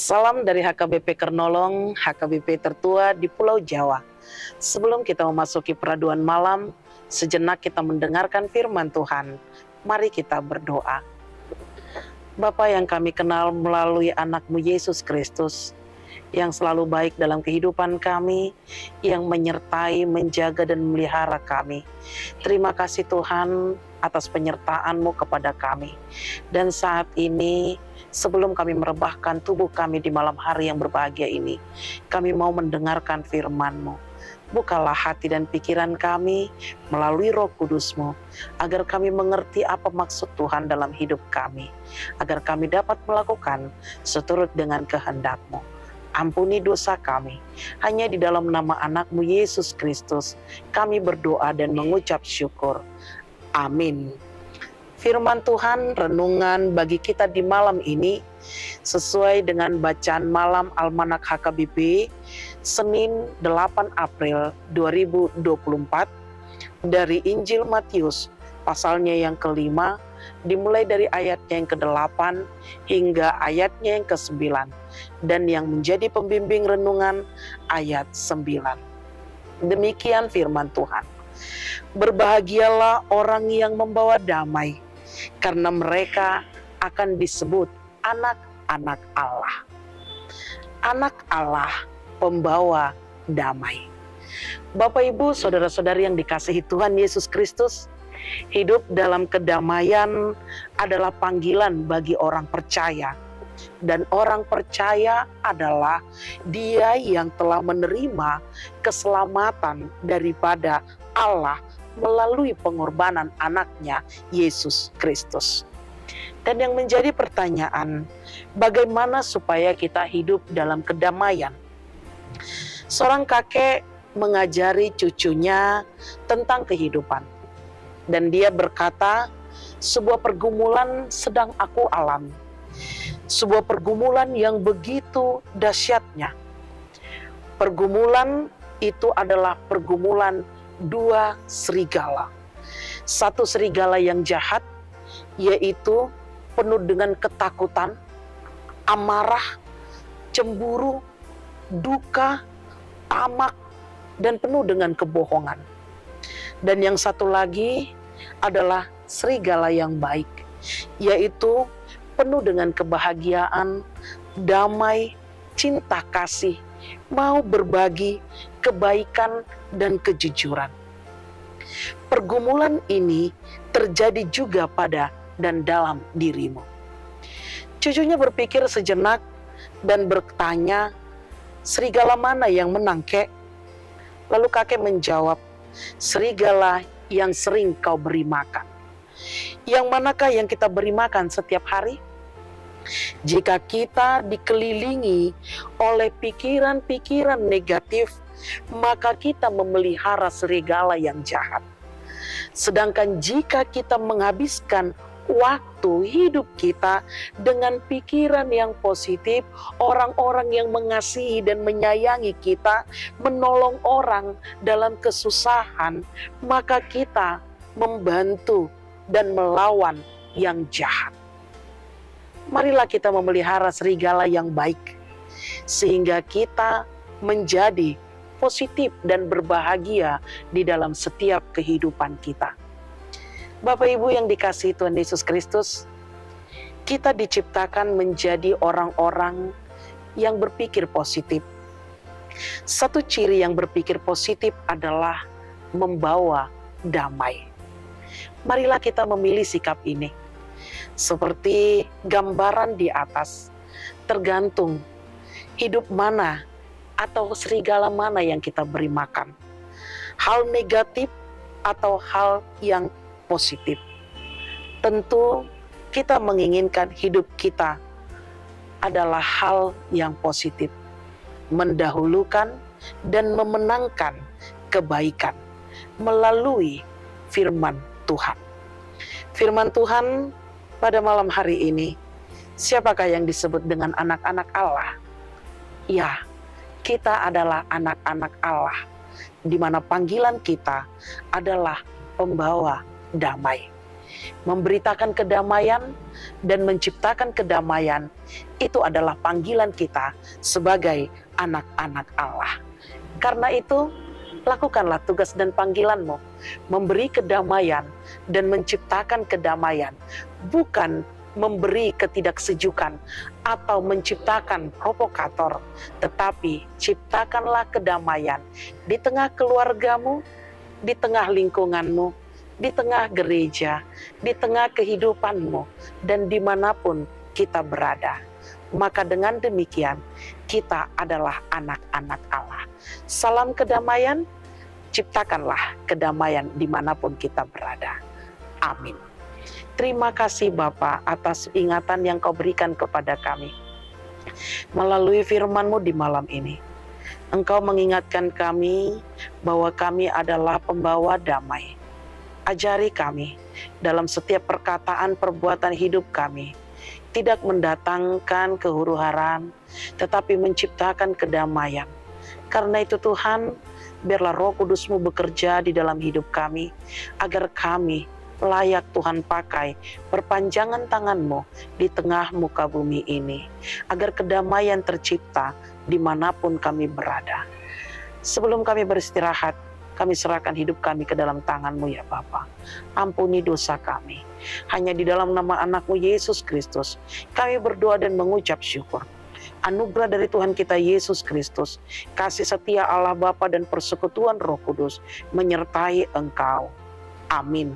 Salam dari HKBP Kernolong, HKBP tertua di Pulau Jawa. Sebelum kita memasuki peraduan malam, sejenak kita mendengarkan firman Tuhan. Mari kita berdoa. Bapa yang kami kenal melalui anak-Mu Yesus Kristus, yang selalu baik dalam kehidupan kami, yang menyertai, menjaga, dan memelihara kami. Terima kasih Tuhan atas penyertaan-Mu kepada kami. Dan saat ini, sebelum kami merebahkan tubuh kami di malam hari yang berbahagia ini, kami mau mendengarkan firman-Mu. Bukalah hati dan pikiran kami melalui Roh Kudus-Mu, agar kami mengerti apa maksud Tuhan dalam hidup kami, agar kami dapat melakukan seturut dengan kehendak-Mu. Ampuni dosa kami, hanya di dalam nama anak-Mu Yesus Kristus, kami berdoa dan mengucap syukur. Amin. Firman Tuhan renungan bagi kita di malam ini sesuai dengan bacaan malam Almanak HKBP Senin 8 April 2024 dari Injil Matius pasalnya yang kelima, dimulai dari ayatnya yang ke-8 hingga ayatnya yang ke-9, dan yang menjadi pembimbing renungan ayat 9. Demikian firman Tuhan. Berbahagialah orang yang membawa damai, karena mereka akan disebut anak-anak Allah. Anak Allah, pembawa damai. Bapak, Ibu, saudara-saudari yang dikasihi Tuhan Yesus Kristus, hidup dalam kedamaian adalah panggilan bagi orang percaya. Dan orang percaya adalah dia yang telah menerima keselamatan daripada Allah melalui pengorbanan anaknya Yesus Kristus. Dan yang menjadi pertanyaan, bagaimana supaya kita hidup dalam kedamaian? Seorang kakek mengajari cucunya tentang kehidupan. Dan dia berkata, sebuah pergumulan sedang aku alami. Sebuah pergumulan yang begitu dahsyatnya. Pergumulan itu adalah pergumulan dua serigala. Satu serigala yang jahat, yaitu penuh dengan ketakutan, amarah, cemburu, duka, tamak, dan penuh dengan kebohongan. Dan yang satu lagi adalah serigala yang baik, yaitu penuh dengan kebahagiaan, damai, cinta kasih, mau berbagi, kebaikan, dan kejujuran. Pergumulan ini terjadi juga pada dan dalam dirimu. Cucunya berpikir sejenak dan bertanya, serigala mana yang menang, kek? Lalu kakek menjawab, serigala yang sering kau beri makan. Yang manakah yang kita beri makan setiap hari? Jika kita dikelilingi oleh pikiran-pikiran negatif, maka kita memelihara serigala yang jahat. Sedangkan jika kita menghabiskan waktu hidup kita dengan pikiran yang positif, orang-orang yang mengasihi dan menyayangi kita, menolong orang dalam kesusahan, maka kita membantu dan melawan yang jahat. Marilah kita memelihara serigala yang baik, sehingga kita menjadi positif dan berbahagia di dalam setiap kehidupan kita. Bapak Ibu yang dikasihi Tuhan Yesus Kristus, kita diciptakan menjadi orang-orang yang berpikir positif. Satu ciri yang berpikir positif adalah membawa damai. Marilah kita memilih sikap ini. Seperti gambaran di atas, tergantung hidup mana atau serigala mana yang kita beri makan. Hal negatif atau hal yang positif. Tentu kita menginginkan hidup kita adalah hal yang positif, mendahulukan dan memenangkan kebaikan melalui firman Tuhan. Firman Tuhan pada malam hari ini, siapakah yang disebut dengan anak-anak Allah? Ya, kita adalah anak-anak Allah, di mana panggilan kita adalah pembawa damai. Memberitakan kedamaian dan menciptakan kedamaian, itu adalah panggilan kita sebagai anak-anak Allah. Karena itu, lakukanlah tugas dan panggilanmu, memberi kedamaian dan menciptakan kedamaian, bukan memberi ketidaksejukan atau menciptakan provokator, tetapi ciptakanlah kedamaian di tengah keluargamu, di tengah lingkunganmu, di tengah gereja, di tengah kehidupanmu, dan dimanapun kita berada. Maka dengan demikian, kita adalah anak-anak Allah. Salam kedamaian, ciptakanlah kedamaian dimanapun kita berada. Amin. Terima kasih Bapa atas ingatan yang Kau berikan kepada kami. Melalui firman-Mu di malam ini, Engkau mengingatkan kami bahwa kami adalah pembawa damai. Ajari kami dalam setiap perkataan perbuatan hidup kami, tidak mendatangkan kehuruharan, tetapi menciptakan kedamaian. Karena itu Tuhan, biarlah Roh Kudus-Mu bekerja di dalam hidup kami, agar kami layak Tuhan pakai perpanjangan tangan-Mu di tengah muka bumi ini, agar kedamaian tercipta dimanapun kami berada. Sebelum kami beristirahat, kami serahkan hidup kami ke dalam tangan-Mu ya Bapa. Ampuni dosa kami. Hanya di dalam nama anak-Mu Yesus Kristus, kami berdoa dan mengucap syukur. Anugerah dari Tuhan kita Yesus Kristus, kasih setia Allah Bapa dan persekutuan Roh Kudus menyertai engkau. Amin.